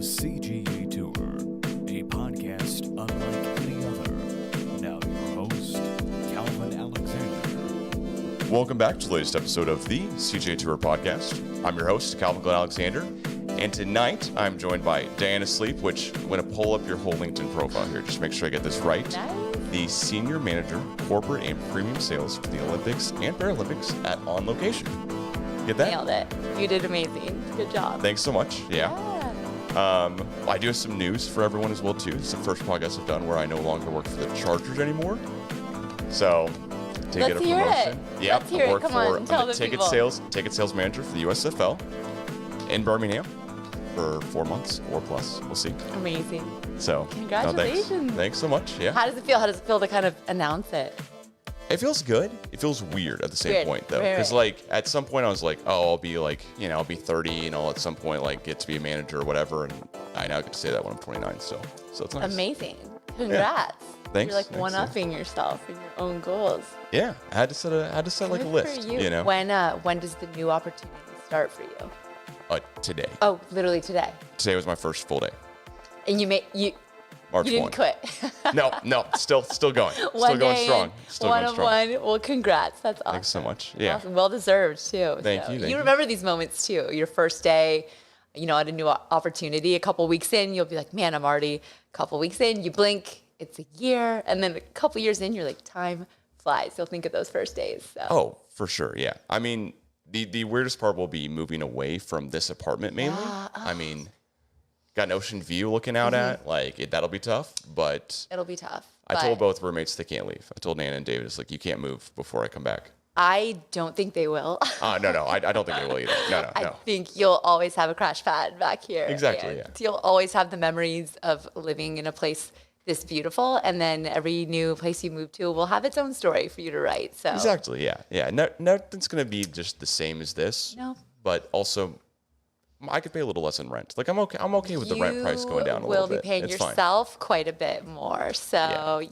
CGA Tour, a podcast unlike any other. Now your host, Calvin Alexander. Welcome back to the latest episode of the CGA Tour podcast. I'm your host, Calvin Glen Alexander, and tonight I'm joined by Diana Sleep, which I'm going to pull up your whole LinkedIn profile here, just make sure I get this right. Nice. The Senior Manager, Corporate and Premium Sales for the Olympics and Paralympics at On Location. Get that? Nailed it. You did amazing. Good job. Thanks so much. Yeah. I do have some news for everyone as well, too. This is the first podcast I've done where I no longer work for the Chargers anymore. So, to get a Let's hear promotion. it. Yeah, Let's hear it. Come on, I'm tell the the ticket people. sales manager for the USFL in Birmingham for 4 months or plus. We'll see. Amazing. So, Congratulations. Thanks so much. Yeah. How does it feel? How does it feel to kind of announce it? It feels good. It feels weird at the same Weird. point, though. Right, Because, right. like, at some point I was like, oh, I'll be like, I'll be 30 and I'll at some point, like, get to be a manager or whatever. And I now get to say that when I'm 29. So it's nice. Amazing. Congrats. Thanks. You're like Thanks, one-upping yourself in your own goals. Yeah. I had to set like a Good list, for you. When does the new opportunity start for you? Today. Oh, literally today. Today was my first full day. And you March didn't 1. quit. No, still going. Still One going day, strong. Still one going of strong. one. Well, congrats. That's awesome. Thanks so much. Yeah. Awesome. Well deserved too. Thank you. You remember these moments too. Your first day, at a new opportunity. A couple weeks in, you'll be like, man, I'm already a couple weeks in. You blink, it's a year, and then a couple years in, you're like, time flies. You'll think of those first days. So. Oh, for sure. Yeah. I mean, the weirdest part will be moving away from this apartment mainly. I mean, got an ocean view looking out at, that'll be tough, but It'll be tough. I but told both roommates they can't leave. I told Nana and David, it's like, you can't move before I come back. I don't think they will. No, I don't think they will either. No. I think you'll always have a crash pad back here. Exactly, and yeah. You'll always have the memories of living in a place this beautiful, and then every new place you move to will have its own story for you to write. So Exactly, yeah. Nothing's going to be just the same as this. No. But also, I could pay a little less in rent. Like, I'm okay with the rent price going down a little bit. You will be paying It's fine. yourself quite a bit more. So,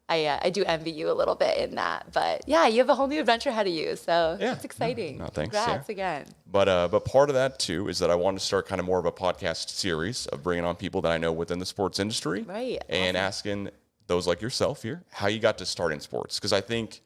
I do envy you a little bit in that. But, yeah, you have a whole new adventure ahead of you. So, Yeah. it's exciting. No, thanks, Congrats yeah. again. But part of that, too, is that I wanted to start kind of more of a podcast series of bringing on people that I know within the sports industry. Right. And asking those like yourself here, how you got to start in sports. Because I think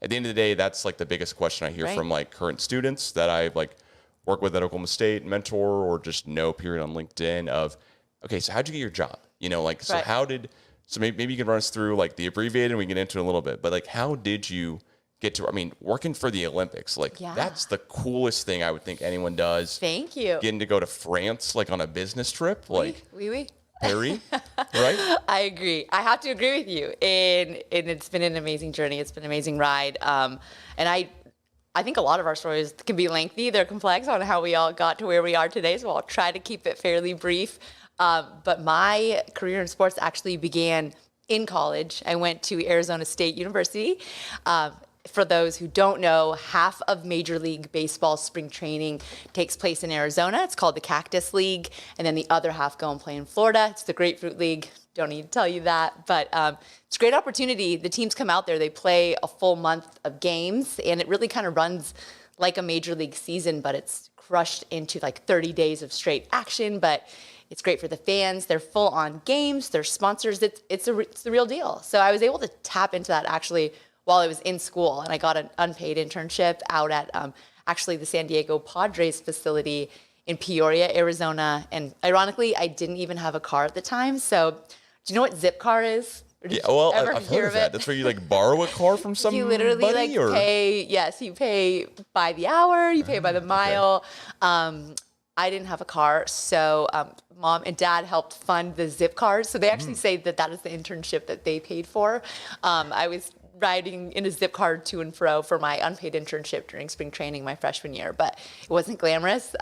at the end of the day, that's like the biggest question I hear Right. from like current students that I like work with at Oklahoma State, mentor, or just know period on LinkedIn of, okay, so how'd you get your job? So Right. so maybe you can run us through like the abbreviated and we can get into it a little bit, but like how did you get to, working for the Olympics, like Yeah. that's the coolest thing I would think anyone does. Thank you. Getting to go to France, like on a business trip, like Oui. Paris, right? I agree. I have to agree with you. And it's been an amazing journey. It's been an amazing ride. And I think a lot of our stories can be lengthy. They're complex on how we all got to where we are today. So I'll try to keep it fairly brief. But my career in sports actually began in college. I went to Arizona State University. For those who don't know, half of Major League Baseball spring training takes place in Arizona. It's called the Cactus League. And then the other half go and play in Florida. It's the Grapefruit League. Don't need to tell you that. But it's a great opportunity. The teams come out there. They play a full month of games. And it really kind of runs like a Major League season, but it's crushed into like 30 days of straight action. But it's great for the fans. They're full on games. They're sponsors. It's the real deal. So I was able to tap into that actually while I was in school, and I got an unpaid internship out at actually the San Diego Padres facility in Peoria, Arizona. And ironically, I didn't even have a car at the time. So do you know what Zipcar is? Or did Yeah, you well, ever I've hear heard of that. That's where you like borrow a car from somebody. You literally like or? pay. Yes, you pay by the hour. You pay by the mile. I didn't have a car, so mom and dad helped fund the Zip cars. So they actually say that is the internship that they paid for. I was riding in a Zip car to and fro for my unpaid internship during spring training my freshman year, but it wasn't glamorous.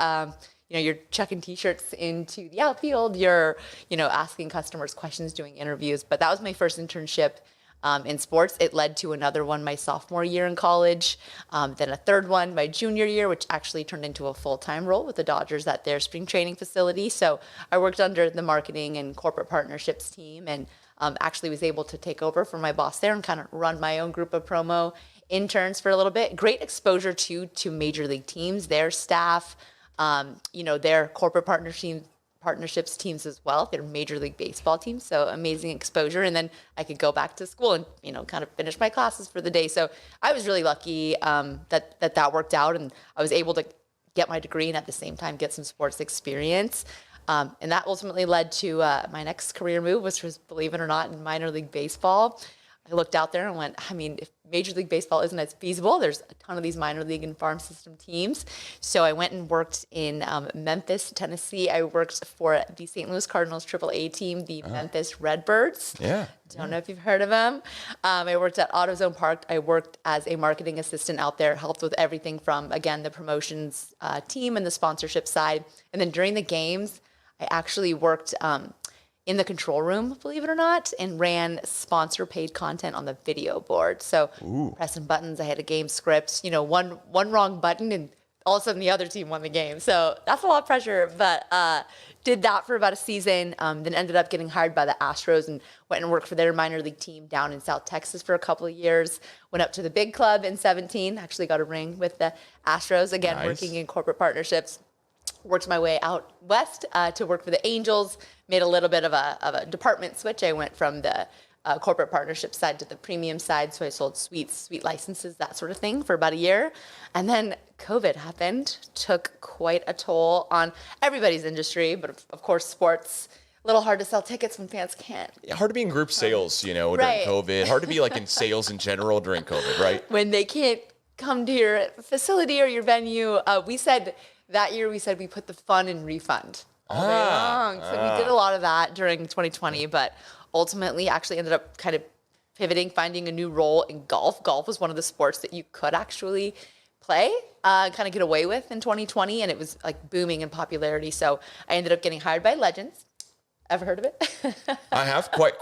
You're chucking T-shirts into the outfield. You're, asking customers questions, doing interviews. But that was my first internship in sports. It led to another one my sophomore year in college, then a third one my junior year, which actually turned into a full-time role with the Dodgers at their spring training facility. So I worked under the marketing and corporate partnerships team, and actually was able to take over for my boss there and kind of run my own group of promo interns for a little bit. Great exposure to major league teams, their staff, their corporate partnerships teams as well. They're Major League Baseball teams, so amazing exposure. And then I could go back to school and, kind of finish my classes for the day. So I was really lucky that worked out, and I was able to get my degree and at the same time get some sports experience. And that ultimately led to my next career move, which was, believe it or not, in minor league baseball. I looked out there and went, if Major League Baseball isn't as feasible, there's a ton of these minor league and farm system teams. So I went and worked in Memphis, Tennessee. I worked for the St. Louis Cardinals AAA team, the Memphis Redbirds. Yeah. Don't know if you've heard of them. I worked at AutoZone Park. I worked as a marketing assistant out there, helped with everything from, again, the promotions team and the sponsorship side. And then during the games, I actually worked in the control room, believe it or not, and ran sponsor paid content on the video board. So pressing buttons, I had a game script, one wrong button and all of a sudden the other team won the game. So that's a lot of pressure, but did that for about a season, then ended up getting hired by the Astros and went and worked for their minor league team down in South Texas for a couple of years. Went up to the big club in 2017, actually got a ring with the Astros, again, working in corporate partnerships. Worked my way out west to work for the Angels, made a little bit of a department switch. I went from the corporate partnership side to the premium side. So I sold suites, suite licenses, that sort of thing for about a year. And then COVID happened, took quite a toll on everybody's industry, but of course sports. A little hard to sell tickets when fans can't. Yeah, hard to be in group sales, during COVID. Hard to be in sales in general during COVID, right? When they can't come to your facility or your venue, that year we said we put the fun in refund all day long. So we did a lot of that during 2020, but ultimately actually ended up kind of pivoting, finding a new role in golf. Golf was one of the sports that you could actually play, kind of get away with in 2020, and it was booming in popularity. So I ended up getting hired by Legends. Ever heard of it? I have quite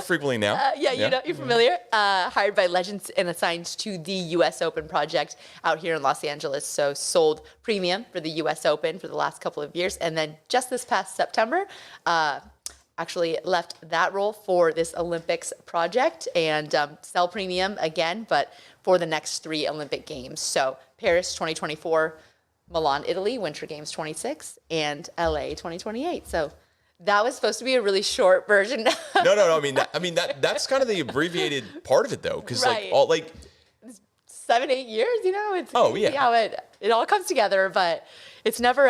frequently now. You're familiar. Hired by Legends and assigned to the US Open project out here in Los Angeles. So sold premium for the US Open for the last couple of years. And then just this past September, actually left that role for this Olympics project and sell premium again, but for the next 3 Olympic Games. So Paris 2024, Milan, Italy, Winter Games 26, and LA 2028. So that was supposed to be a really short version. No. That's kind of the abbreviated part of it, though, because 7-8 years. It's how it all comes together. But it's never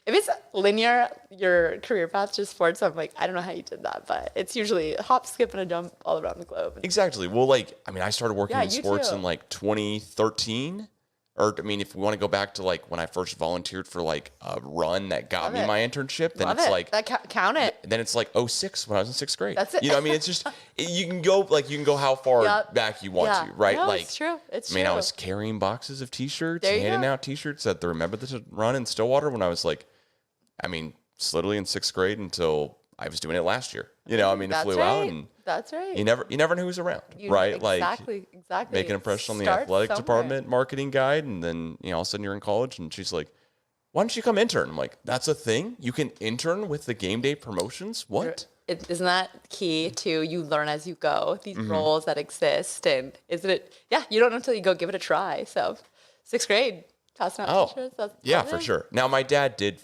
if it's linear, your career path to sports. I'm I don't know how you did that, but it's usually a hop, skip, and a jump all around the globe. Exactly. Well, I started working in sports in 2013. Or, if we want to go back to when I first volunteered for a run that got me my internship, then count it. Then it's 06 when I was in 6th grade. That's it. It's just you can go how far back you want to, right? No, it's true. It's true. I was carrying boxes of T-shirts, handing out T-shirts at the Remember the Run in Stillwater when I was literally in 6th grade until I was doing it last year. It flew out and. That's right. You never know who's around, right? Exactly. Make an impression on the athletic department marketing guide, and then all of a sudden you're in college, and she's like, "Why don't you come intern?" I'm like, "That's a thing? You can intern with the game day promotions? What?" Isn't that key to you learn as you go? These roles that exist, and isn't it? Yeah, you don't know until you go give it a try. So, 6th grade, passing out T-shirts. That's for sure. Now my dad did.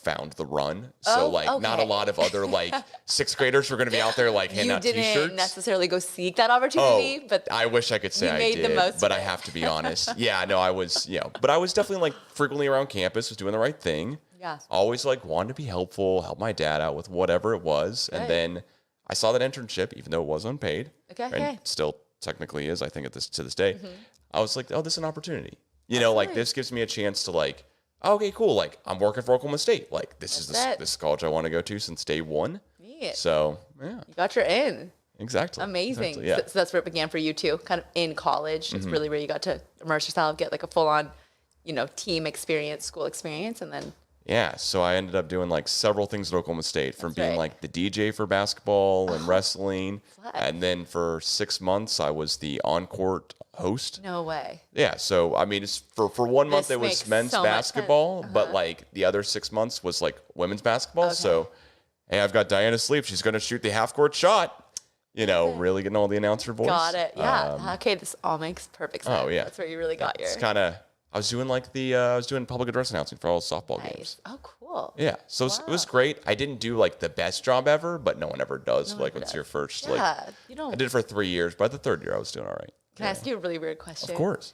Found the run. So not a lot of other 6th graders were going to be out there handing out T-shirts. You didn't necessarily go seek that opportunity, but I wish I could say I did, the most but I have to be honest. I was, but I was definitely frequently around campus, was doing the right thing. Yeah. Always wanted to be helpful, help my dad out with whatever it was. Good. And then I saw that internship, even though it was unpaid. And still technically is, I think to this day. I was like, oh, this is an opportunity. This gives me a chance to okay, cool. I'm working for Oklahoma State. This is college I want to go to since day one. Neat. So, yeah. You got your in. Exactly. Amazing. Exactly, yeah. So that's where it began for you too, kind of in college. It's really where you got to immerse yourself, get a full-on, team experience, school experience, and then. Yeah, so I ended up doing several things at Oklahoma State, from being the DJ for basketball and wrestling, and then for 6 months I was the on-court host. No way. Yeah, so it's for 1 month it was men's basketball, but the other 6 months was women's basketball. Okay. So, hey, I've got Diana Sleep. She's going to shoot the half-court shot. Really getting all the announcer voice. Got it. Yeah. Okay, this all makes perfect sense. Oh yeah, that's where you really got your. It's kind of. I was doing I was doing public address announcing for all the softball games. Oh, cool. Cool. Yeah. So it was great. I didn't do like the best job ever, but no one ever does. Like, what's your first? Yeah, I did it for 3 years. By the third year, I was doing all right. Can I ask you a really weird question? Of course.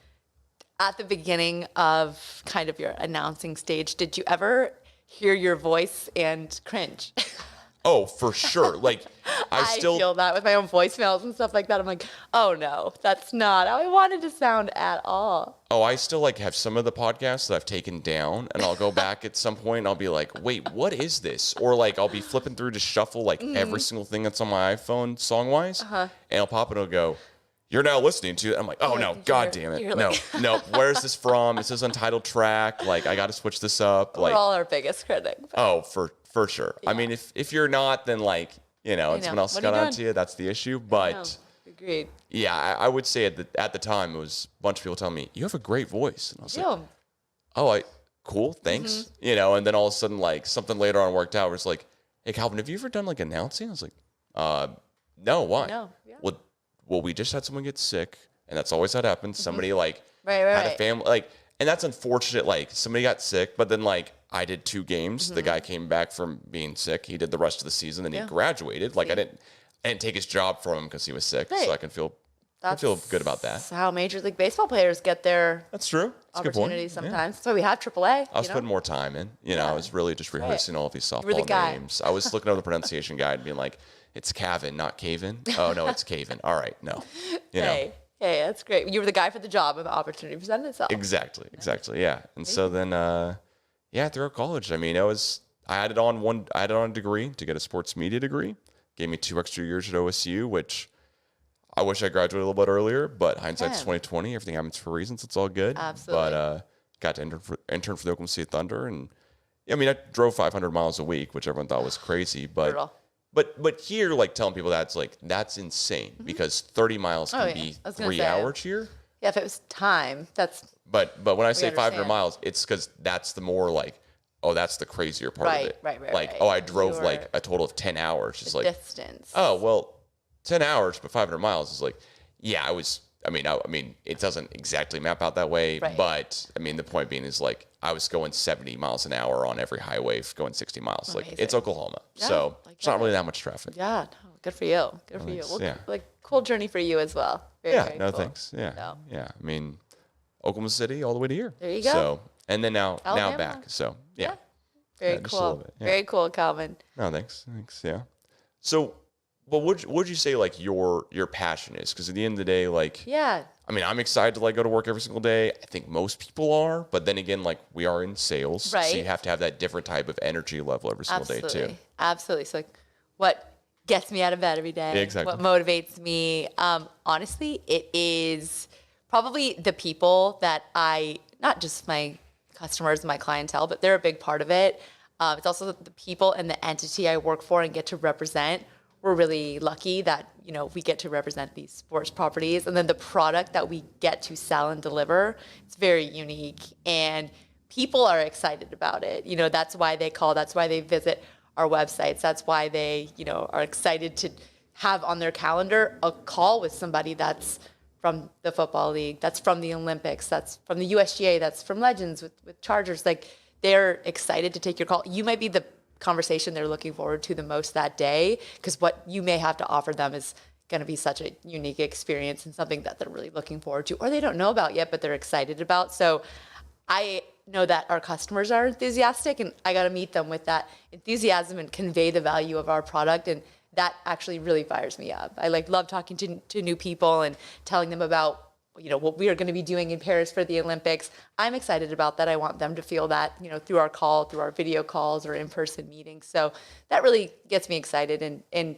At the beginning of kind of your announcing stage, did you ever hear your voice and cringe? Oh, for sure. Like, I feel that with my own voicemails and stuff like that. I'm like, oh no, that's not how I wanted to sound at all. Oh, I still like have some of the podcasts that I've taken down, and I'll go back at some point and I'll be like, wait, what is this? Or like I'll be flipping through to shuffle like every single thing that's on my iPhone song wise, and I'll pop it and it'll go, you're now listening to it. I'm like, oh no, god damn it. No, where's this from? Is this untitled track? Like, I got to switch this up. We're all our biggest critic. Oh, for sure. Yeah. I mean, if you're not, then like, and someone else got onto you, that's the issue. But agreed. Yeah, I would say at the time, it was a bunch of people telling me, you have a great voice. And I was like, oh, cool, thanks. And then all of a sudden, like, something later on worked out where it's like, hey, Calvin, have you ever done like announcing? I was like, no, why? No. Yeah. Well, we just had someone get sick, and that's always how it happens. Somebody like had a family, like, and that's unfortunate. Like, somebody got sick, but then like I did 2 games. The guy came back from being sick. He did the rest of the season, and he graduated. Like, I didn't take his job from him because he was sick, so I can feel good about that. That's how Major League Baseball players get their That's true. That's opportunities sometimes. Yeah. That's why we have AAA. I was putting more time in. I was really just rehearsing all of these softball names. I was looking over the pronunciation guide and being like, it's Calvin, not Caven. Oh, no, it's Caven. All right, no. Hey, that's great. You were the guy for the job, and the opportunity presented itself. Exactly, yeah. And so then, throughout college, I mean, I added on a degree to get a sports media degree. Gave me 2 extra years at OSU, which I wish I graduated a little bit earlier, but hindsight's 2020. Everything happens for reasons. It's all good. Absolutely. But got to intern for the Oklahoma City Thunder, and I mean, I drove 500 miles a week, which everyone thought was crazy, but. Brutal. But here, like, telling people that's insane because 30 miles can be 3 hours here. Yeah, if it was time, that's. But when I say 500 miles, it's because that's the more like, oh, that's the crazier part of it. Right. Like, oh, I drove like a total of 10 hours. It's like distance. Oh, well, 10 hours, but 500 miles is like, yeah, I mean, it doesn't exactly map out that way, but I mean, the point being is like, I was going 70 miles an hour on every highway, going 60 miles. Amazing. Like, it's Oklahoma, so it's not really that much traffic. Yeah, no, good for you. Good for you. Well, like, cool journey for you as well. Very no, cool. thanks. Yeah, yeah. I mean, Oklahoma City all the way to here. There you go. So, and then now back. So, yeah. Very cool. Very cool, Calvin. No, thanks. Yeah. So, well, what would you say like your passion is? Because at the end of the day, like, I mean, I'm excited to like go to work every single day. I think most people are, but then again, like, we are in sales, so you have to have that different type of energy level every single day too. Absolutely. So, like, what gets me out of bed every day? Yeah, exactly. What motivates me? Honestly, it is probably the people that not just my customers and my clientele, but they're a big part of it. It's also the people and the entity I work for and get to represent. We're really lucky that, we get to represent these sports properties, and then the product that we get to sell and deliver, it's very unique, and people are excited about it. That's why they call, that's why they visit our websites. That's why they, are excited to have on their calendar a call with somebody that's from the Football League, that's from the Olympics, that's from the USGA, that's from Legends with Chargers. Like, they're excited to take your call. You might be the conversation they're looking forward to the most that day, because what you may have to offer them is going to be such a unique experience and something that they're really looking forward to, or they don't know about yet, but they're excited about. So I know that our customers are enthusiastic, and I got to meet them with that enthusiasm and convey the value of our product. And that actually really fires me up. I love talking to new people and telling them about what we are going to be doing in Paris for the Olympics. I'm excited about that. I want them to feel that, through our call, through our video calls or in-person meetings. So that really gets me excited. And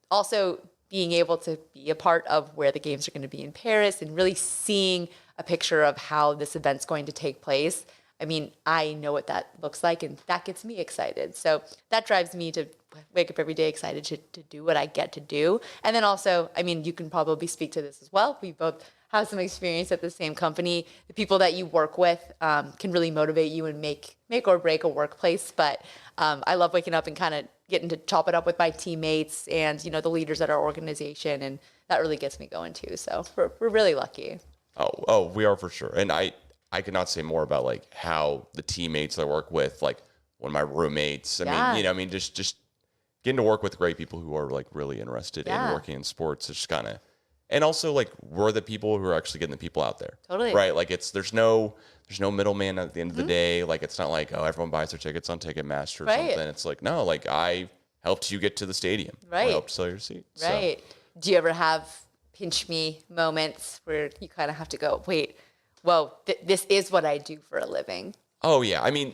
also being able to be a part of where the games are going to be in Paris and really seeing a picture of how this event's going to take place. I mean, I know what that looks like, and that gets me excited. So that drives me to wake up every day excited to do what I get to do. And then also, I mean, you can probably speak to this as well. We both have some experience at the same company. The people that you work with can really motivate you and make or break a workplace. But I love waking up and kind of getting to chop it up with my teammates and, the leaders at our organization. And that really gets me going too. So we're really lucky. Oh, we are for sure. And I cannot say more about like how the teammates I work with like one of my roommates. I mean, just getting to work with great people who are like really interested in working in sports is just kind of, and also like we're the people who are actually getting the people out there. Totally. Right. Like there's no middleman at the end of the day. Like it's not like, oh, everyone buys their tickets on Ticketmaster or something. It's like, no, like I helped you get to the stadium. Right. I helped sell your seat. Right. So. Do you ever have pinch me moments where you kind of have to go, wait, well, this is what I do for a living? Oh yeah. I mean,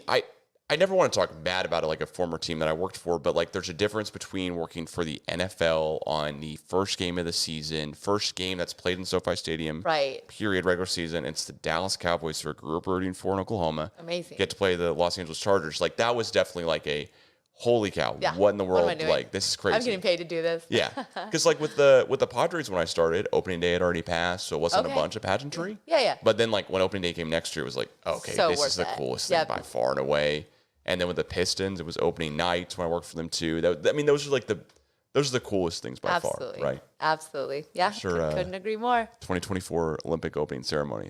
I never want to talk bad about it like a former team that I worked for, but like there's a difference between working for the NFL on the first game of the season, first game that's played in SoFi Stadium, period, regular season. It's the Dallas Cowboys, who I grew up rooting for in Oklahoma. Amazing. Get to play the Los Angeles Chargers. Like that was definitely like a holy cow. Yeah. What in the world? Like this is crazy. I'm getting paid to do this. Yeah. Because like with the Padres, when I started, opening day had already passed, so it wasn't a bunch of pageantry. Yeah. But then like when opening day came next year, it was like, okay, so this is the coolest thing by far and away. And then with the Pistons, it was opening nights when I worked for them too. Those are like those are the coolest things by far, right? Absolutely. Yeah. Sure. Couldn't agree more. 2024 Olympic opening ceremony.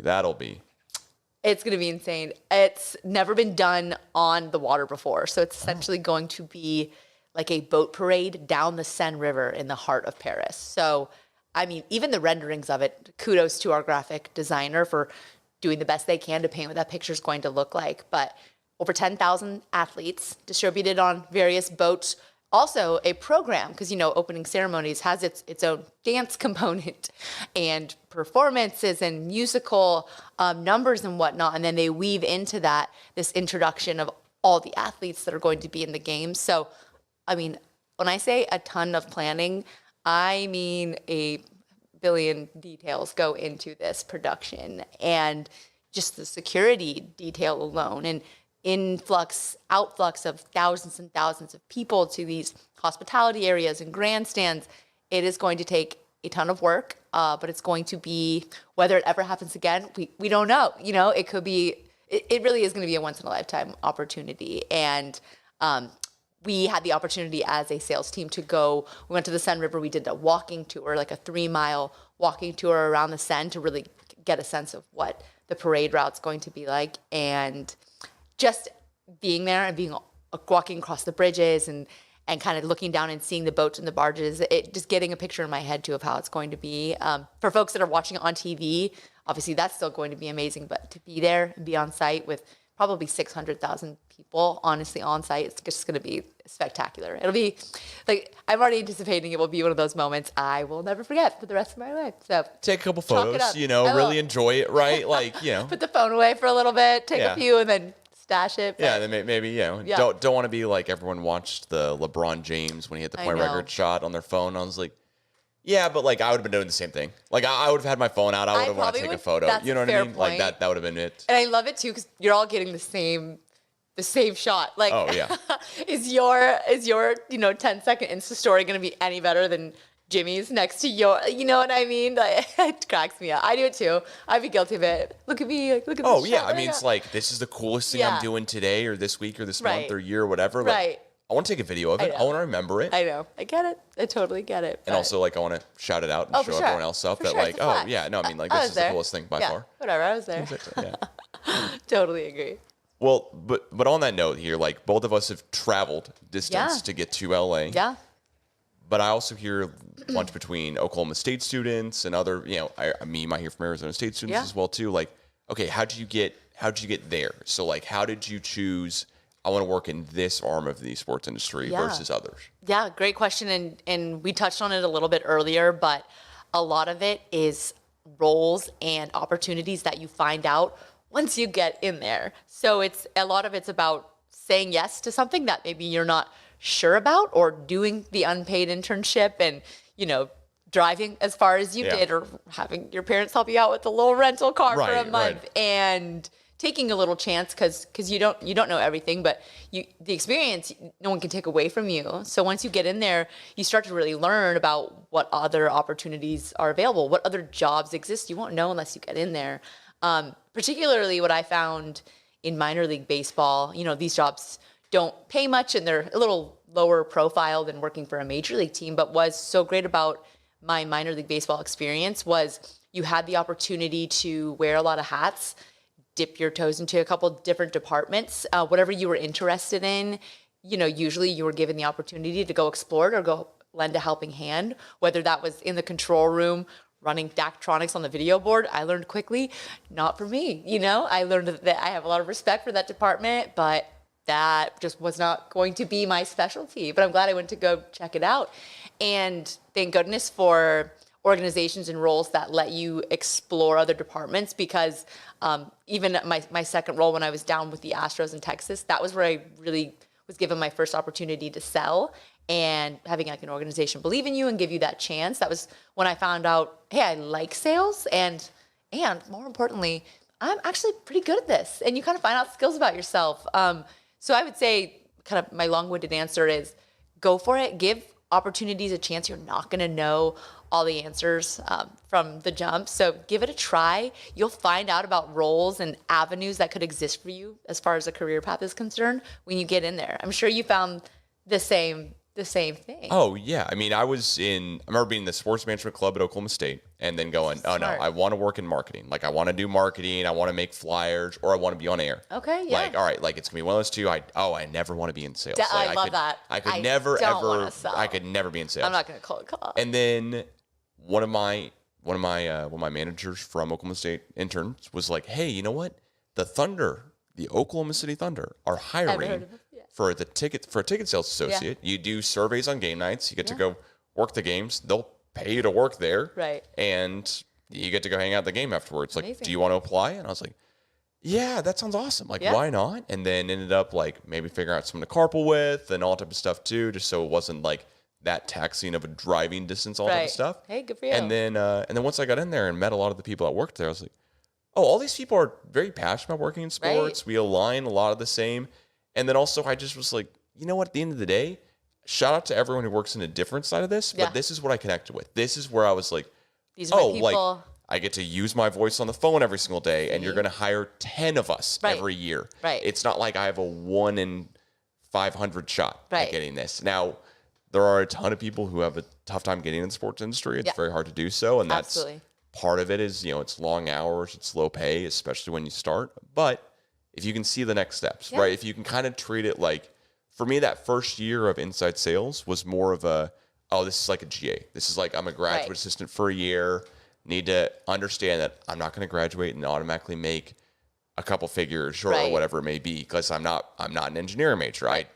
It's going to be insane. It's never been done on the water before. So it's essentially going to be like a boat parade down the Seine River in the heart of Paris. So, I mean, even the renderings of it, kudos to our graphic designer for doing the best they can to paint what that picture is going to look like. But over 10,000 athletes distributed on various boats. Also a program, because, opening ceremonies has its own dance component and performances and musical numbers and whatnot. And then they weave into that this introduction of all the athletes that are going to be in the games. So, I mean, when I say a ton of planning, I mean a billion details go into this production, and just the security detail alone, and outflux of thousands and thousands of people to these hospitality areas and grandstands. It is going to take a ton of work, but it's going to be, whether it ever happens again, we don't know. It could be, it really is going to be a once in a lifetime opportunity. And we had the opportunity as a sales team to go. We went to the Seine River. We did a walking tour, like a 3-mile walking tour around the Seine to really get a sense of what the parade route's going to be like. And just being there and walking across the bridges and kind of looking down and seeing the boats and the barges, just getting a picture in my head too of how it's going to be. For folks that are watching it on TV, obviously that's still going to be amazing, but to be there and be on site with probably 600,000 people, honestly, on site, it's just going to be spectacular. It'll be like, I'm already anticipating it will be one of those moments I will never forget for the rest of my life. So take a couple photos, really enjoy it, right? Like, put the phone away for a little bit, take a few, and then stash it. Yeah, then maybe, don't want to be like everyone watched the LeBron James when he hit the point record shot on their phone. I was like, yeah, but like I would have been doing the same thing. Like I would have had my phone out. I would have wanted to take a photo. You know what I mean? Point. Like that would have been it. And I love it too because you're all getting the same shot. Like, oh yeah, is your 10-second Insta story going to be any better than Jimmy's next to your? You know what I mean? Like, it cracks me up. I do it too. I'd be guilty of it. Look at me. Look at this. Oh yeah, I mean it's like this is the coolest thing I'm doing today or this week or this month or year or whatever. Like, I want to take a video of it. I want to remember it. I know. I get it. I totally get it. And also, like, I want to shout it out and show everyone else up that, like, oh, yeah, no, I mean, like, this is the coolest thing by far. Whatever, I was there. Yeah. Totally agree. Well, but on that note here, like, both of us have traveled distance to get to LA. Yeah. But I also hear a bunch between Oklahoma State students and other, I might hear from Arizona State students as well, too. Like, okay, how'd you get there? So, like, how did you choose, I want to work in this arm of the sports industry versus others? Yeah, great question. And we touched on it a little bit earlier, but a lot of it is roles and opportunities that you find out once you get in there. So a lot of it's about saying yes to something that maybe you're not sure about, or doing the unpaid internship and, driving as far as you did, or having your parents help you out with the little rental car for a month and taking a little chance because you don't know everything, but the experience no one can take away from you. So once you get in there, you start to really learn about what other opportunities are available, what other jobs exist. You won't know unless you get in there. Particularly what I found in minor league baseball, these jobs don't pay much and they're a little lower profile than working for a major league team. But what's so great about my minor league baseball experience was you had the opportunity to wear a lot of hats, dip your toes into a couple different departments, whatever you were interested in. Usually you were given the opportunity to go explore it or go lend a helping hand, whether that was in the control room, running Daktronics on the video board. I learned quickly, not for me. I learned that I have a lot of respect for that department, but that just was not going to be my specialty. But I'm glad I went to go check it out. And thank goodness for organizations and roles that let you explore other departments, because even my second role when I was down with the Astros in Texas, that was where I really was given my first opportunity to sell, and having like an organization believe in you and give you that chance. That was when I found out, hey, I like sales, and more importantly, I'm actually pretty good at this. And you kind of find out skills about yourself. So I would say kind of my long-winded answer is go for it. Give opportunities a chance. You're not going to know all the answers from the jump. So give it a try. You'll find out about roles and avenues that could exist for you as far as a career path is concerned when you get in there. I'm sure you found the same thing. Oh, yeah. I mean, I remember being in the sports management club at Oklahoma State and then going, oh, no, I want to work in marketing. Like, I want to do marketing. I want to make flyers, or I want to be on air. Okay, yeah. Like, all right, like, it's going to be one of those two. I never want to be in sales. I love that. I could never be in sales. I'm not going to cold call. And then one of my managers from Oklahoma State interns was like, hey, you know what? The Oklahoma City Thunder are hiring for a ticket sales associate. Yeah. You do surveys on game nights. You get to go work the games. They'll pay you to work there. Right. And you get to go hang out at the game afterwards. Amazing. Like, do you want to apply? And I was like, yeah, that sounds awesome. Like, why not? And then ended up like maybe figuring out someone to carpool with and all type of stuff too, just so it wasn't like that taxing of a driving distance, all type of stuff. Hey, good for you. And then once I got in there and met a lot of the people that worked there, I was like, oh, all these people are very passionate about working in sports. Right. We align a lot of the same. And then also I just was like, you know what, at the end of the day, shout out to everyone who works in a different side of this, but this is what I connected with. This is where I was like, these are my people. Like, I get to use my voice on the phone every single day, and you're going to hire 10 of us every year. Right. It's not like I have a 1 in 500 shot at getting this. Now, there are a ton of people who have a tough time getting in the sports industry. It's very hard to do so, and that's part of it is, it's long hours, it's low pay, especially when you start. But if you can see the next steps, right? If you can kind of treat it like, for me, that first year of inside sales was more of this is like a GA. This is like, I'm a graduate assistant for a year, need to understand that I'm not going to graduate and automatically make a couple figures or whatever it may be, because I'm not an engineering major, right?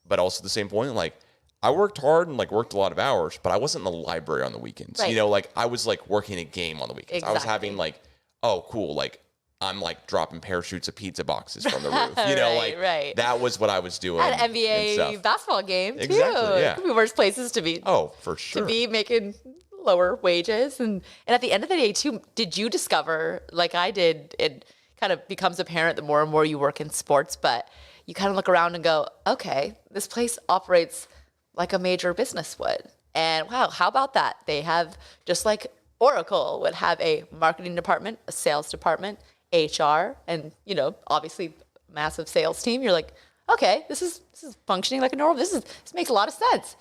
But also at the same point, like, I worked hard and like worked a lot of hours, but I wasn't in the library on the weekends. Right. Like I was like working a game on the weekends. Exactly. I was having like, oh, cool. Like I'm like dropping parachutes of pizza boxes from the roof. That was what I was doing. At an NBA basketball game too. Exactly, yeah. It could be worse places to be. Oh, for sure. To be making lower wages. And at the end of the day too, did you discover, like I did, it kind of becomes apparent the more and more you work in sports, but you kind of look around and go, okay, this place operates like a major business would. And wow, how about that? They have, just like Oracle would have a marketing department, a sales department, HR, and obviously massive sales team. You're like, okay, this is functioning like a normal. This makes a lot of sense.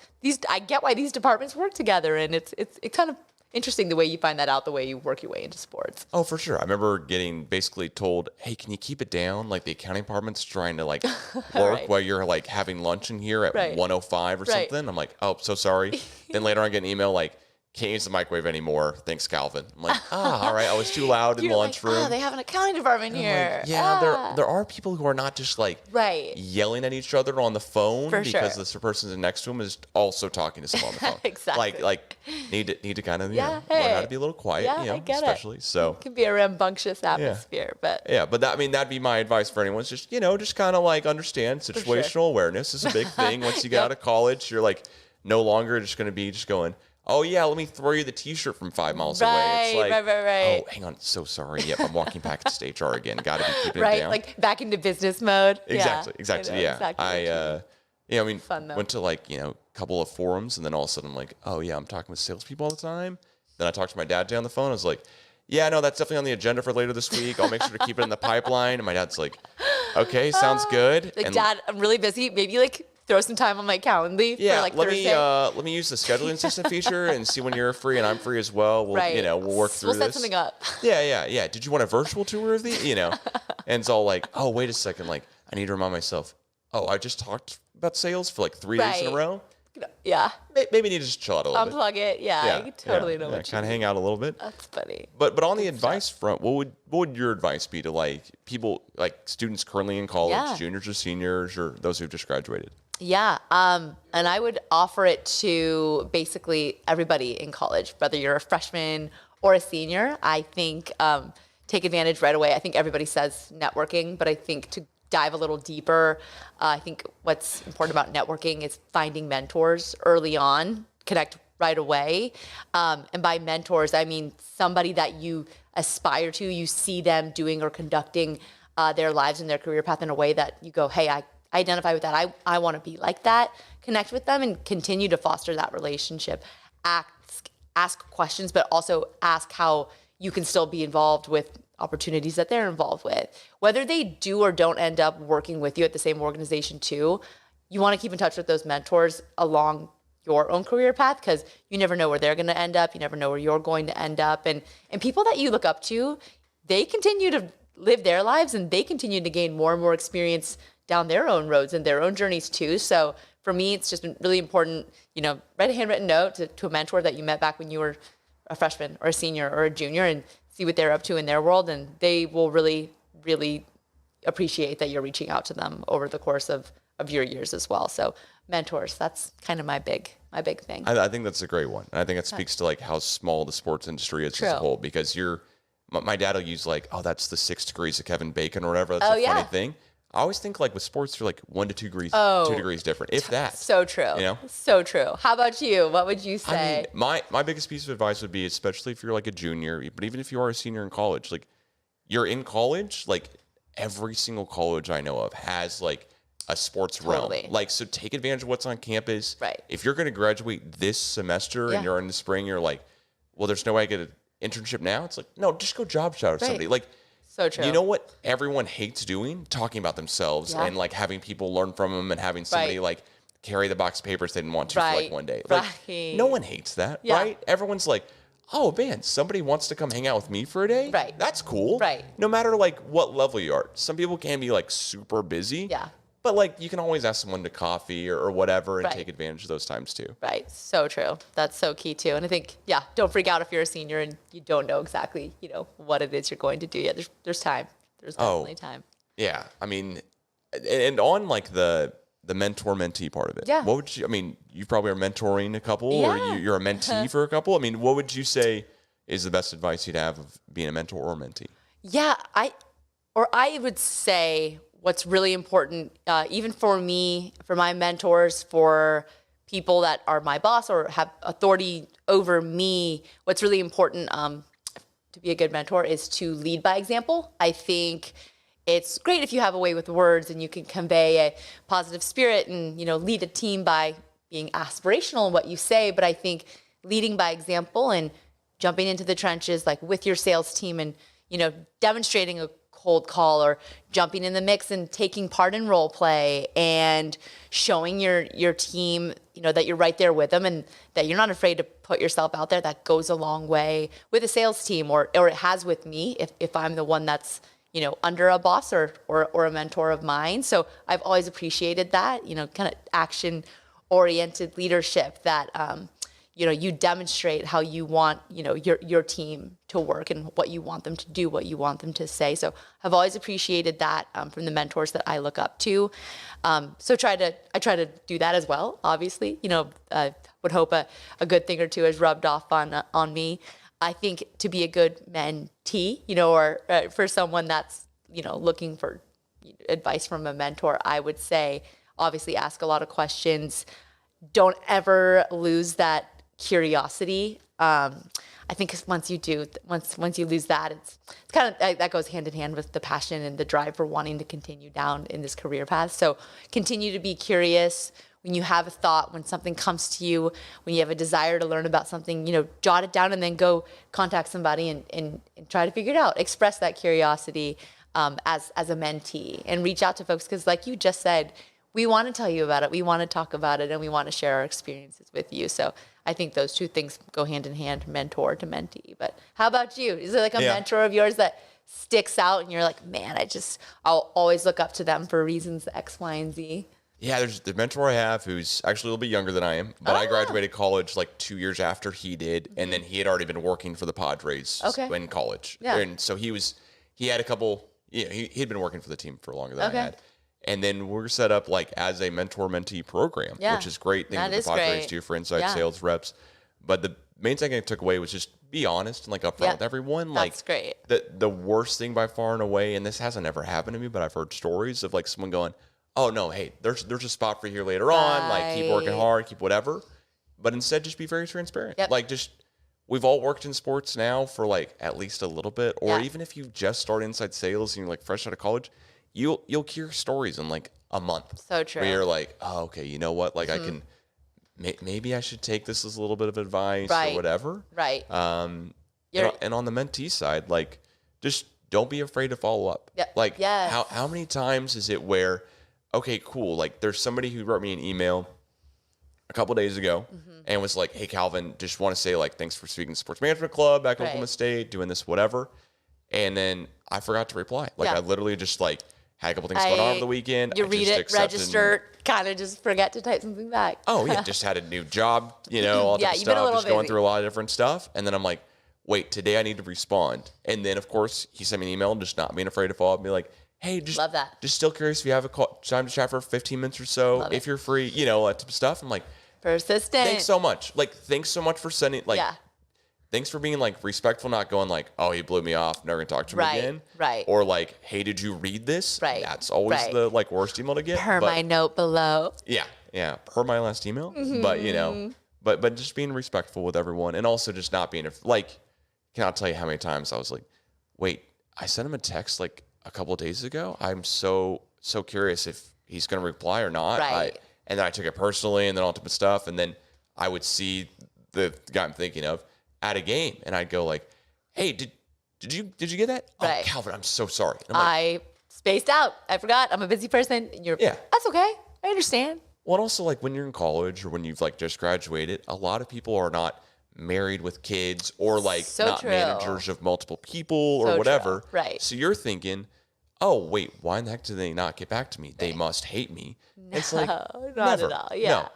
I get why these departments work together, and it's kind of interesting the way you find that out, the way you work your way into sports. Oh, for sure. I remember getting basically told, hey, can you keep it down? Like the accounting department's trying to like work while you're like having lunch in here at 1:05 or something. I'm like, oh, so sorry. Then later on I get an email like, can't use the microwave anymore. Thanks, Calvin. I'm like, all right. I was too loud in the lunchroom. Like, they have an accounting department here. Like, there are people who are not just like yelling at each other on the phone because the person next to them is also talking to someone on the phone. Exactly. Like need to kind of learn how to be a little quiet. I get especially it. So it can be a rambunctious atmosphere, but that'd be my advice for anyone. It's just kind of like understand situational awareness is a big thing. Once you get out of college, you're like no longer just going to be just going, oh, yeah, let me throw you the T-shirt from 5 miles away. It's like, oh, hang on, so sorry. Yep, I'm walking back to stage HR again. Got to be keeping it down. Like back into business mode. Exactly. Yeah. Exactly. Fun, went to like, a couple of forums, and then all of a sudden I'm like, oh, yeah, I'm talking with salespeople all the time. Then I talked to my dad today on the phone. I was like, yeah, no, that's definitely on the agenda for later this week. I'll make sure to keep it in the pipeline. And my dad's like, okay, sounds good. Like, Dad, I'm really busy. Maybe like throw some time on my Calendly for like Thursday. Let me use the scheduling assistant feature and see when you're free and I'm free as well. We'll we'll work through this. We'll set something up. Yeah. Did you want a virtual tour of the? And it's all like, oh, wait a second. Like, I need to remind myself, oh, I just talked about sales for like 3 days in a row. Yeah. Maybe need to just chill out a little bit. Unplug it. Yeah. I totally know what you kind of hang out a little bit. That's funny. But on the advice front, what would your advice be to like people, like students currently in college, juniors or seniors, or those who've just graduated? Yeah. And I would offer it to basically everybody in college, whether you're a freshman or a senior. I think take advantage right away. I think everybody says networking, but I think to dive a little deeper, I think what's important about networking is finding mentors early on, connect right away. And by mentors, I mean somebody that you aspire to, you see them doing or conducting their lives and their career path in a way that you go, hey, I identify with that. I want to be like that. Connect with them and continue to foster that relationship. Ask questions, but also ask how you can still be involved with opportunities that they're involved with. Whether they do or don't end up working with you at the same organization too, you want to keep in touch with those mentors along your own career path, because you never know where they're going to end up. You never know where you're going to end up. And people that you look up to, they continue to live their lives and they continue to gain more and more experience down their own roads and their own journeys too. So for me, it's just been really important, write a handwritten note to a mentor that you met back when you were a freshman or a senior or a junior and see what they're up to in their world. And they will really, really appreciate that you're reaching out to them over the course of your years as well. So mentors, that's kind of my big thing. I think that's a great one. And I think it speaks to like how small the sports industry is as a whole, because my dad will use like, oh, that's the 6 degrees of Kevin Bacon or whatever. That's a funny thing. I always think like with sports, they're like 1 to 2 degrees, 2 degrees different, if that. So true. So true. How about you? What would you say? I mean, my biggest piece of advice would be, especially if you're like a junior, but even if you are a senior in college, like you're in college, like every single college I know of has like a sports realm. Like, so take advantage of what's on campus. Right. If you're going to graduate this semester and you're in the spring, you're like, well, there's no way I get an internship now. It's like, no, just go job shadow somebody. Like, so true. You know what everyone hates doing? Talking about themselves and like having people learn from them and having somebody like carry the box of papers they didn't want to for like one day. Like, no one hates that, right? Everyone's like, oh man, somebody wants to come hang out with me for a day? Right. That's cool. Right. No matter like what level you are. Some people can be like super busy. Yeah. But like you can always ask someone to coffee or whatever and take advantage of those times too. Right. So true. That's so key too. And I think, don't freak out if you're a senior and you don't know exactly, what it is you're going to do yet. There's time. There's definitely time. Yeah. I mean, and on like the mentor-mentee part of it. Yeah. What would you, I mean, you probably are mentoring a couple or you're a mentee for a couple. I mean, what would you say is the best advice you'd have of being a mentor or a mentee? Yeah. I would say what's really important, even for me, for my mentors, for people that are my boss or have authority over me, what's really important to be a good mentor is to lead by example. I think it's great if you have a way with words and you can convey a positive spirit and, lead a team by being aspirational in what you say. But I think leading by example and jumping into the trenches, like with your sales team and, demonstrating a cold call or jumping in the mix and taking part in role play and showing your team, that you're right there with them and that you're not afraid to put yourself out there, that goes a long way with a sales team or it has with me if I'm the one that's, under a boss or a mentor of mine. So I've always appreciated that, kind of action oriented leadership that, you demonstrate how you want, your team to work and what you want them to do, what you want them to say. So I've always appreciated that from the mentors that I look up to. So I try to do that as well. Obviously, would hope a good thing or two has rubbed off on me. I think to be a good mentee, or for someone that's, looking for advice from a mentor, I would say, obviously ask a lot of questions. Don't ever lose that curiosity. I think once you lose that, it's kind of, that goes hand in hand with the passion and the drive for wanting to continue down in this career path. So continue to be curious. When you have a thought, when something comes to you, when you have a desire to learn about something, jot it down and then go contact somebody and try to figure it out. Express that curiosity as a mentee and reach out to folks because like you just said, we want to tell you about it. We want to talk about it and we want to share our experiences with you. So I think those two things go hand in hand, mentor to mentee. But how about you? Is there like a mentor of yours that sticks out and you're like, man, I'll always look up to them for reasons X, Y, and Z? Yeah, there's the mentor I have who's actually a little bit younger than I am, but I graduated college like 2 years after he did, and then he had already been working for the Padres in college. Yeah. And so he had a couple, he'd been working for the team for longer than I had. And then we're set up like as a mentor-mentee program, which is great thing that the Padres do for inside sales reps. But the main thing I took away was just be honest and like upfront with everyone. That's great. The worst thing by far and away, and this hasn't ever happened to me, but I've heard stories of like someone going, oh no, hey, there's a spot for you here later on. Like keep working hard, keep whatever. But instead just be very transparent. Like we've all worked in sports now for like at least a little bit, or even if you just started inside sales and you're like fresh out of college, you'll hear stories in like a month. So true. Where you're like, oh, okay, you know what? Like I can, maybe I should take this as a little bit of advice or whatever. Right. And on the mentee side, like just don't be afraid to follow up. Like how many times is it where, okay, cool. Like there's somebody who wrote me an email a couple days ago and was like, hey, Calvin, just want to say like, thanks for speaking to Sports Management Club back in Oklahoma State, doing this, whatever. And then I forgot to reply. Like I literally just like had a couple things going on over the weekend. You read it, register, kind of just forget to type something back. Oh yeah. Just had a new job, all that stuff, just going through a lot of different stuff. And then I'm like, wait, today I need to respond. And then of course he sent me an email, just not being afraid to follow up and be like, hey, just love that. Just still curious if you have time to chat for 15 minutes or so, if you're free, that type of stuff. I'm like, persistent. Thanks so much. Like, thanks so much for sending, like, thanks for being like respectful, not going like, oh, he blew me off, never gonna talk to him again. Right. Or like, hey, did you read this? Right. That's always the like worst email to get. Per my note below. Yeah. Yeah. Per my last email. But but just being respectful with everyone, and also just not being like, cannot tell you how many times I was like, wait, I sent him a text like a couple of days ago. I'm so curious if he's going to reply or not. And then I took it personally and then all type of stuff. And then I would see the guy I'm thinking of at a game and I'd go like, hey, did you get that? Oh, Calvin, I'm so sorry. And I spaced out. I forgot. I'm a busy person. That's okay. I understand. Well, and also like when you're in college or when you've like just graduated, a lot of people are not married with kids or like managers of multiple people or whatever. Right. So you're thinking, oh, wait, why in the heck did they not get back to me? They must hate me. No, it's like, not never. At all. Yeah. No.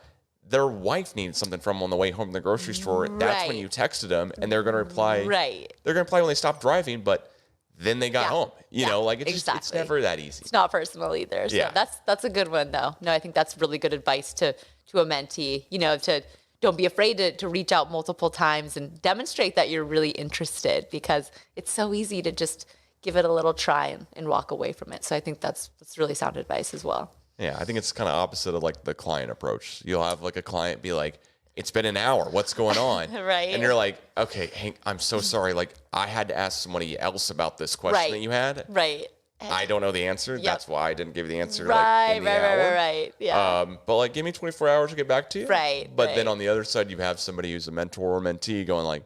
Their wife needed something from them on the way home from the grocery store. That's when you texted them and they're going to reply. Right. They're going to reply when they stop driving, but then they got home. You know, like it's never that easy. It's not personal either. So that's a good one though. No, I think that's really good advice to a mentee, to don't be afraid to reach out multiple times and demonstrate that you're really interested, because it's so easy to just give it a little try and walk away from it. So I think that's really sound advice as well. Yeah, I think it's kind of opposite of like the client approach. You'll have like a client be like, it's been an hour, what's going on? Right. And you're like, okay, Hank, I'm so sorry. Like I had to ask somebody else about this question that you had. Right. I don't know the answer. Yep. That's why I didn't give you the answer. Right. Yeah. But like, give me 24 hours to get back to you. Right. But then on the other side, you have somebody who's a mentor or mentee going like,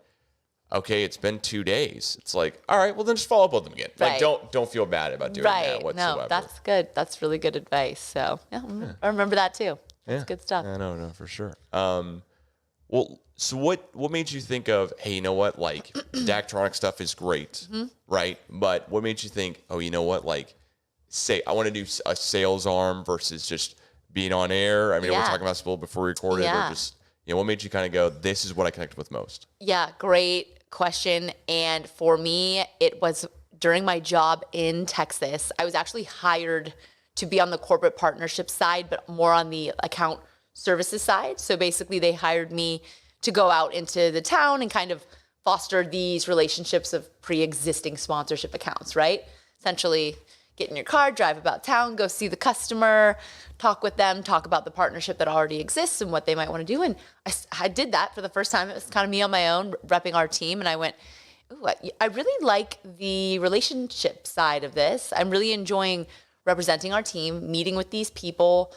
okay, it's been 2 days. It's like, all right, well then just follow up with them again. Like don't feel bad about doing that whatsoever. No, that's good. That's really good advice. So I remember that too. That's good stuff. I know, no, for sure. Well, so what made you think of, hey, you know what, like Daktronic stuff is great, right? But what made you think, oh, you know what, like, say I want to do a sales arm versus just being on air? I mean, we're talking about this a little before we recorded, or just, what made you kind of go, this is what I connect with most? Yeah, great question. And for me, it was during my job in Texas. I was actually hired to be on the corporate partnership side, but more on the account services side. So basically they hired me to go out into the town and kind of foster these relationships of pre-existing sponsorship accounts, right? Essentially get in your car, drive about town, go see the customer, talk with them, talk about the partnership that already exists and what they might want to do. And I did that for the first time. It was kind of me on my own, repping our team. And I went, ooh, I really like the relationship side of this. I'm really enjoying representing our team, meeting with these people,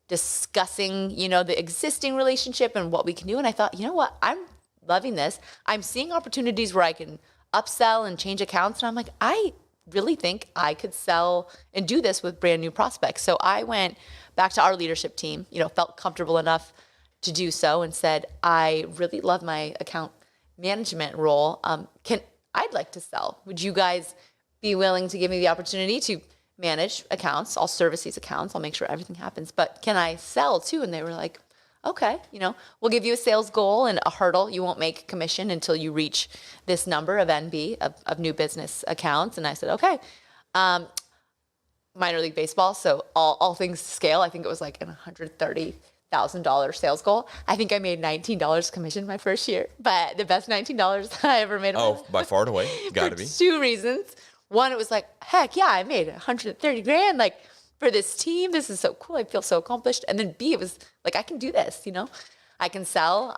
discussing, the existing relationship and what we can do. And I thought, you know what? I'm loving this. I'm seeing opportunities where I can upsell and change accounts. And I'm like, I really think I could sell and do this with brand new prospects. So I went back to our leadership team, felt comfortable enough to do so and said, I really love my account management role. I'd like to sell. Would you guys be willing to give me the opportunity to manage accounts. I'll service these accounts. I'll make sure everything happens. But can I sell too? And they were like, okay, we'll give you a sales goal and a hurdle. You won't make commission until you reach this number of NB, of new business accounts. And I said, okay. Minor league baseball, so all things scale. I think it was like an $130,000 sales goal. I think I made $19 commission my first year, but the best $19 I ever made. Oh, by far and away. Got to be. 2 reasons. One, it was like, heck yeah, I made 130 grand. Like, for this team, this is so cool. I feel so accomplished. And then B, it was like, I can do this, I can sell.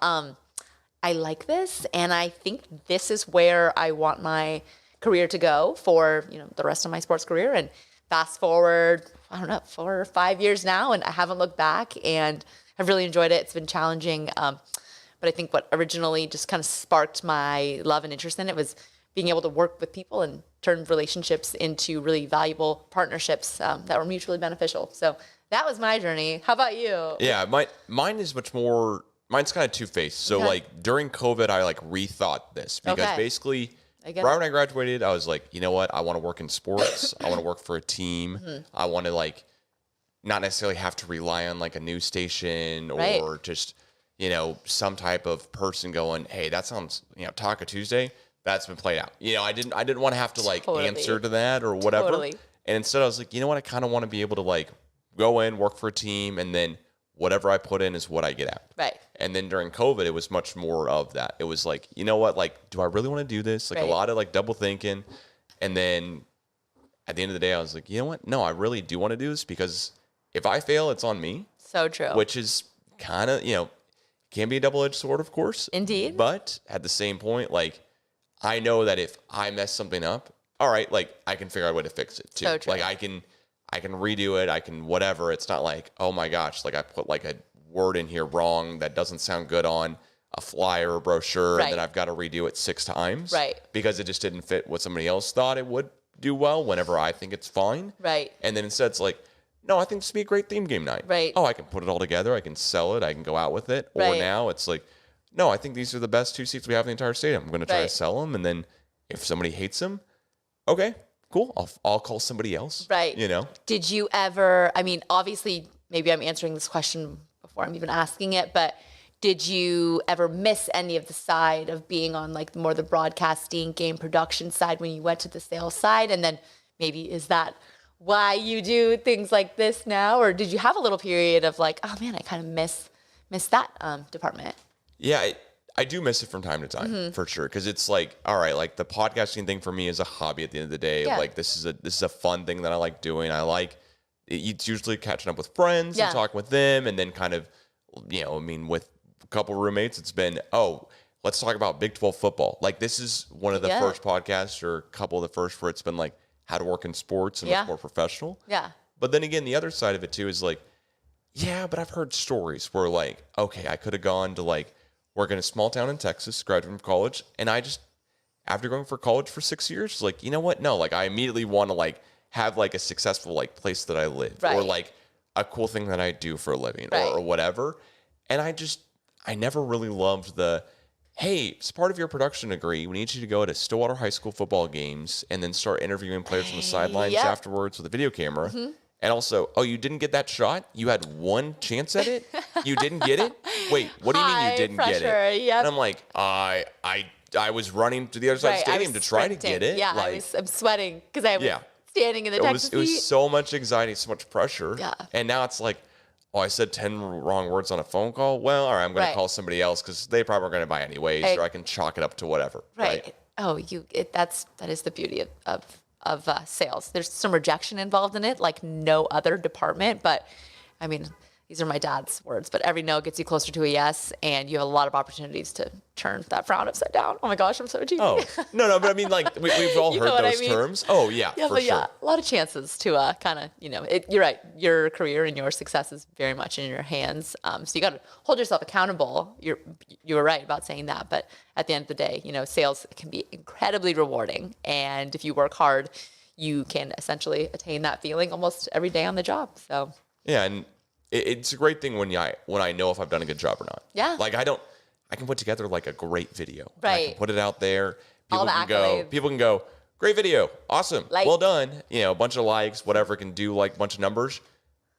I like this. And I think this is where I want my career to go for, the rest of my sports career. And fast forward, I don't know, 4 or 5 years now, and I haven't looked back and I've really enjoyed it. It's been challenging. But I think what originally just kind of sparked my love and interest in it was being able to work with people and turn relationships into really valuable partnerships that were mutually beneficial. So that was my journey. How about you? Yeah, mine is much more, mine's kind of two-faced. So like during COVID, I like rethought this because basically right when I graduated, I was like, you know what? I want to work in sports. I want to work for a team. I want to like not necessarily have to rely on like a news station or just, some type of person going, hey, that sounds, Taco Tuesday. That's been played out. I didn't want to have to like answer to that or whatever. And instead I was like, you know what? I kind of want to be able to like go in, work for a team, and then whatever I put in is what I get out. Right. And then during COVID, it was much more of that. It was like, you know what? Like, do I really want to do this? Like a lot of like double thinking. And then at the end of the day, I was like, you know what? No, I really do want to do this because if I fail, it's on me. So true. Which is kind of, can be a double-edged sword, of course. Indeed. But at the same point, like, I know that if I mess something up, all right, like I can figure out a way to fix it too. So true. Like I can redo it. I can whatever. It's not like, oh my gosh, like I put like a word in here wrong that doesn't sound good on a flyer or brochure, and then I've got to redo it 6 times. Right. Because it just didn't fit what somebody else thought it would do well whenever I think it's fine. Right. And then instead it's like, no, I think this would be a great theme game night. Right. Oh, I can put it all together. I can sell it. I can go out with it. Or now it's like, no, I think these are the best 2 seats we have in the entire stadium. I'm going to try to sell them. And then if somebody hates them, okay, cool. I'll call somebody else. Right. Did you ever, I mean, obviously, maybe I'm answering this question before I'm even asking it, but did you ever miss any of the side of being on like more the broadcasting, game production side when you went to the sales side? And then maybe is that why you do things like this now? Or did you have a little period of like, oh man, I kind of miss that department? Yeah, I do miss it from time to time, for sure. Because it's like, all right, like the podcasting thing for me is a hobby at the end of the day. Yeah. Like this is a fun thing that I like doing. I like it's usually catching up with friends and talking with them, and then kind of, with a couple roommates, it's been, oh, let's talk about Big 12 football. Like this is one of the first podcasts, or a couple of the first, where it's been like how to work in sports and much more professional. Yeah. But then again, the other side of it too is like, yeah, but I've heard stories where like, okay, I could have gone to like work in a small town in Texas, graduated from college, and I just, after going for college for 6 years, like, you know what? No, like I immediately want to like have like a successful like place that I live, or like a cool thing that I do for a living, or whatever. And I never really loved the, hey, as part of your production degree, we need you to go to Stillwater High School football games and then start interviewing players on the sidelines afterwards with a video camera. And also, oh, you didn't get that shot? You had one chance at it? You didn't get it? Wait, what do you mean you didn't get it? Yep. And I'm like, I was running to the other side of the stadium to try to get it. Yeah, like, I'm sweating because I was standing in the Texas seat. It was so much anxiety, so much pressure. Yeah. And now it's like, oh, I said 10 wrong words on a phone call? Well, all right, I'm going to call somebody else because they probably are going to buy anyways, or I can chalk it up to whatever. Right. Oh, that is the beauty of sales. There's some rejection involved in it, like no other department. But I mean, these are my dad's words, but every no gets you closer to a yes, and you have a lot of opportunities to turn that frown upside down. Oh my gosh, I'm so cheesy. Oh, no, but I mean, like, we've all heard those terms. Oh, yeah, for sure. Yeah, a lot of chances to kind of, you're right. Your career and your success is very much in your hands. So you got to hold yourself accountable. You were right about saying that, but at the end of the day, sales can be incredibly rewarding. And if you work hard, you can essentially attain that feeling almost every day on the job. So yeah, and it's a great thing when I know if I've done a good job or not. Yeah. Like I can put together like a great video. Right. I can put it out there. People can go, great video. Awesome. Like, well done. You know, a bunch of likes, whatever, can do like a bunch of numbers.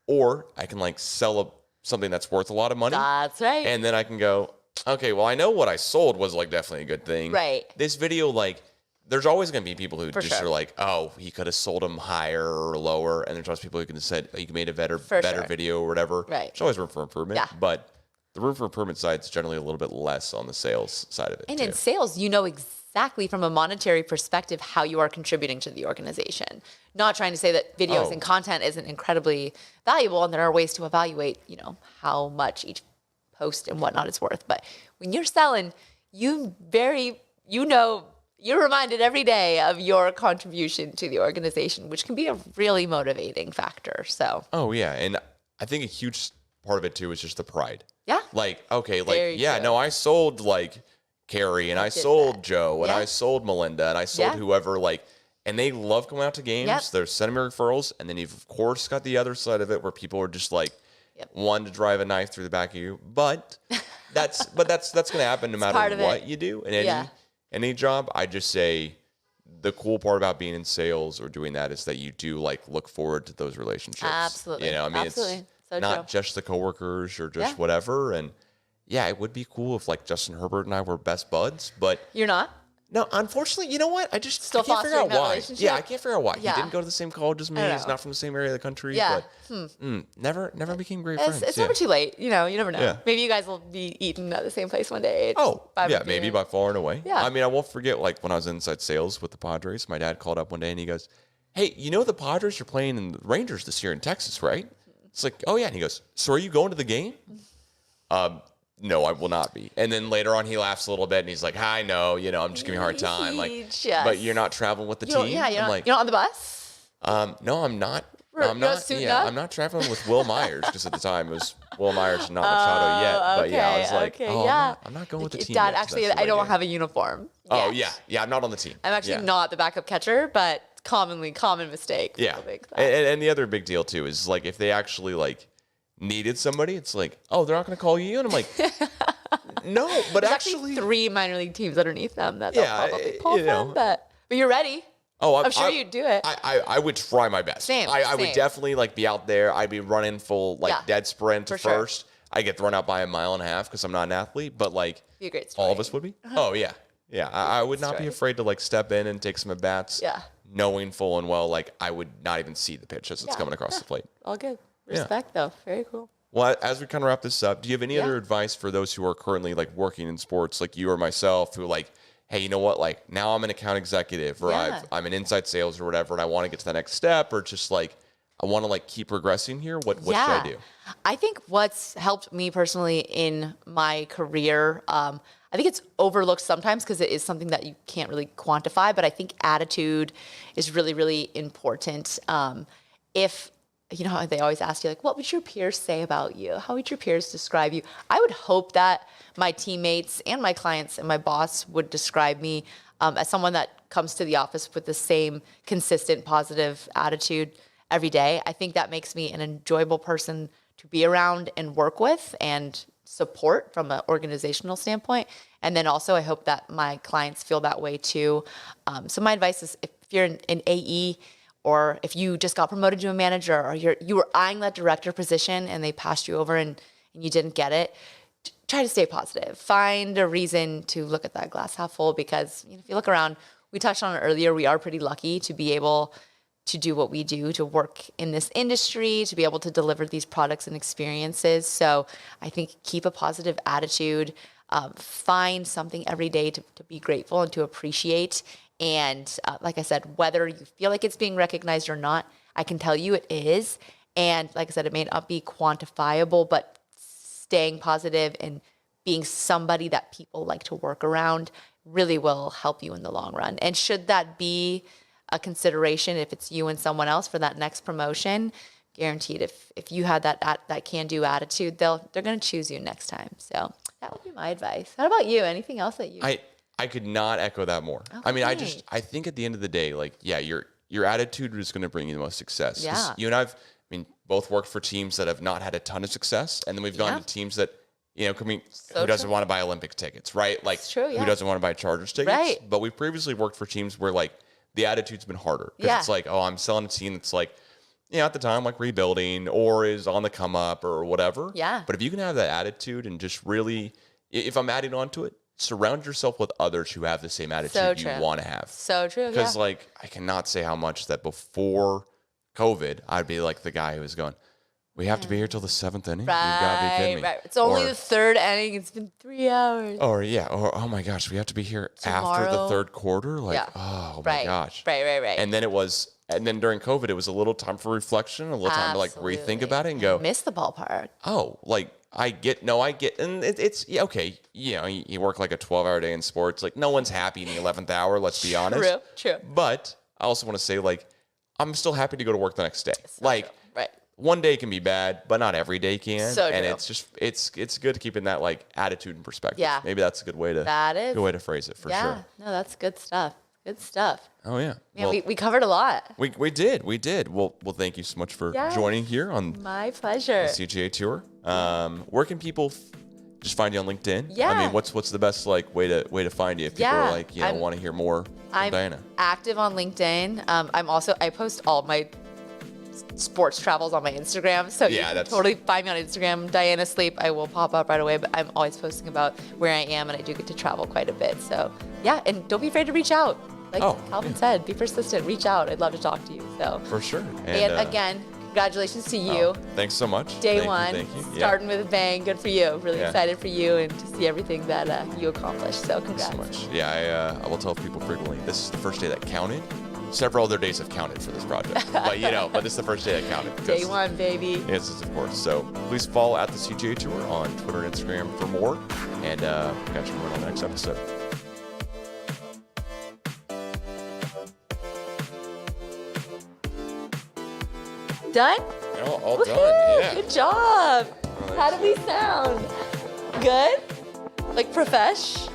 Or I can like sell something that's worth a lot of money. That's right. And then I can go, okay, well, I know what I sold was like definitely a good thing. Right. This video, like, there's always going to be people who For just sure. are like, oh, he could have sold them higher or lower. And there's always people who can have said, oh, you made a better sure. video or whatever. Right. There's always room for improvement. Yeah. But the room for improvement side is generally a little bit less on the sales side of it. And too. in sales, you know exactly from a monetary perspective how you are contributing to the organization. Not trying to say that videos and content isn't incredibly valuable, and there are ways to evaluate, you know, how much each post and whatnot is worth. But when you're selling, you're reminded every day of your contribution to the organization, which can be a really motivating factor. So. Oh yeah, and I think a huge part of it too is just the pride. Yeah. Like, okay, like, Very yeah, true. no, I sold like Carrie and I sold Joe and Yeah. I sold Melinda and I sold Yeah. whoever, like, and they love coming out to games. Yep. They're sending me referrals. And then you've, of course, got the other side of it where people are just like, one to drive a knife through the back of you. But that's going to happen no matter what you do in any job. I just say the cool part about being in sales or doing that is that you do like look forward to those relationships. Absolutely. You know, I mean, Absolutely. it's So not true. just the coworkers or just whatever. And yeah, it would be cool if like Justin Herbert and I were best buds, but You're not? no, unfortunately, you know what? I just Still I can't figure out fostering that why. relationship? Yeah, I can't figure out why. Yeah. He didn't go to the same college as me. I don't He's know. not from the same area of the country. Yeah. But never became great It's, friends. it's yeah. never too late. You know, you never know. Yeah. Maybe you guys will be eating at the same place one day. It's Oh, yeah, barbecue. maybe by far and away. Yeah. I mean, I won't forget, like, when I was inside sales with the Padres, my dad called up one day and he goes, hey, you know the Padres are playing in the Rangers this year in Texas, right? It's like, oh, yeah. And he goes, so are you going to the game? No, I will not be. And then later on, he laughs a little bit and he's like, I know, you know, I'm just giving you a hard time. Like, but you're not traveling with the team? Yeah, I'm like, you're not on the bus? no, I'm not. You're I'm not not. suiting Yeah, up? I'm not traveling with Will Myers because at the time it was Will Myers and not Machado yet. But yeah, I was like, I'm not going with the team. Dad, yet, 'cause actually, that's the I don't way to- have a uniform. Oh yet. yeah, I'm not on the team. I'm actually Yeah. not the backup catcher, but common mistake. Yeah, People think that. and the other big deal too is like if they actually like needed somebody, it's like, oh, they're not going to call you, and I'm like, no, but There's actually, 3 minor league teams underneath them that they'll Yeah, probably pull you know. from, but you're ready. oh, I'm sure you'd do it. I would try my best. Same, I would same. definitely like be out there. I'd be running full like Yeah, dead sprint to for sure. first. I get thrown out by a mile and a half because I'm not an athlete, but like Be a great story. all of us would be. Oh yeah, yeah. I would not be story. afraid to like step in and take some at bats. Yeah. knowing full and well like I would not even see the pitch as it's coming across the plate. All good. Respect, though. Very cool. Well, as we kind of wrap this up, do you have any other advice for those who are currently like working in sports, like you or myself, who like, hey, you know what, like now I'm an account executive or I'm an inside sales or whatever, and I want to get to the next step, or just like I want to like keep progressing here. What should I do? I think what's helped me personally in my career, I think it's overlooked sometimes because it is something that you can't really quantify, but I think attitude is really, really important. If you know, they always ask you, like, what would your peers say about you? How would your peers describe you? I would hope that my teammates and my clients and my boss would describe me as someone that comes to the office with the same consistent positive attitude every day. I think that makes me an enjoyable person to be around and work with and support from an organizational standpoint. And then also I hope that my clients feel that way too. So my advice is if you're an AE, or if you just got promoted to a manager, or you were eyeing that director position and they passed you over and you didn't get it, try to stay positive. Find a reason to look at that glass half full, because if you look around, we touched on it earlier, we are pretty lucky to be able to do what we do, to work in this industry, to be able to deliver these products and experiences. So I think keep a positive attitude, find something every day to be grateful and to appreciate. And like I said, whether you feel like it's being recognized or not, I can tell you it is. And like I said, it may not be quantifiable, but staying positive and being somebody that people like to work around really will help you in the long run. And should that be a consideration, if it's you and someone else for that next promotion, guaranteed, if you had that can-do attitude, they're going to choose you next time. So that would be my advice. How about you? Anything else that you... I could not echo that more. Okay. I mean, I think at the end of the day, like, yeah, your attitude is going to bring you the most success. 'Cause Yeah. you and I've, both worked for teams that have not had a ton of success, and then we've gone to teams that, who doesn't want to buy Olympic tickets, right? Like, true, who doesn't want to buy Chargers tickets? Right. But we previously worked for teams where, like, the attitude's been harder. Because it's like, oh, I'm selling a team that's like, at the time, like rebuilding or is on the come up or whatever. Yeah. But if you can have that attitude and just really, if I'm adding on to it, surround yourself with others who have the same attitude you want to have. So true. Because like, I cannot say how much that before COVID, I'd be like the guy who was going, we have to be here till the 7th inning. Right, You've got to be kidding me. Right. It's only the 3rd inning. It's been 3 hours. Or oh my gosh, we have to be here after the 3rd quarter. Like, oh my gosh. Right. And then during COVID, it was a little time for reflection, a little time to like rethink about it and go, miss the ballpark. Oh, like I get, and it's okay. You work like a 12-hour day in sports. Like no one's happy in the 11th hour. Let's be honest. True. But I also want to say like, I'm still happy to go to work the next day. So like. true. Right. One day can be bad, but not every day can. So and true. it's just it's good to keep in that like attitude and perspective. Yeah. Maybe that's a good way to good way to phrase it for sure. No, that's good stuff. Good stuff. Oh yeah. Man, Well, we covered a lot. we did. Well, thank you so much for joining here on My pleasure. the CGA Tour. Where can people just find you on LinkedIn? Yeah. I mean, what's the best like way to find you if people are like want to hear more from I'm Diana? active on LinkedIn. I post all my sports travels on my Instagram. So you can totally find me on Instagram, Diana Sleep. I will pop up right away, but I'm always posting about where I am, and I do get to travel quite a bit. So and don't be afraid to reach out. Like Calvin said, be persistent, reach out. I'd love to talk to you. So For sure. And again, congratulations to you. Thanks so much. Day one, Thank you. starting with a bang. Good for you. Really excited for you and to see everything that you accomplished. So congrats. Thanks so much. Yeah, I will tell people frequently, this is the first day that counted. Several other days have counted for this project, but but this is the first day that counted. Day one, baby. Yes, of course. So please follow at the CGA Tour on Twitter and Instagram for more, and catch you on the next episode. Done? All Woo-hoo! done. Yeah. Good job. Well, How did we sound? Good? Like profesh?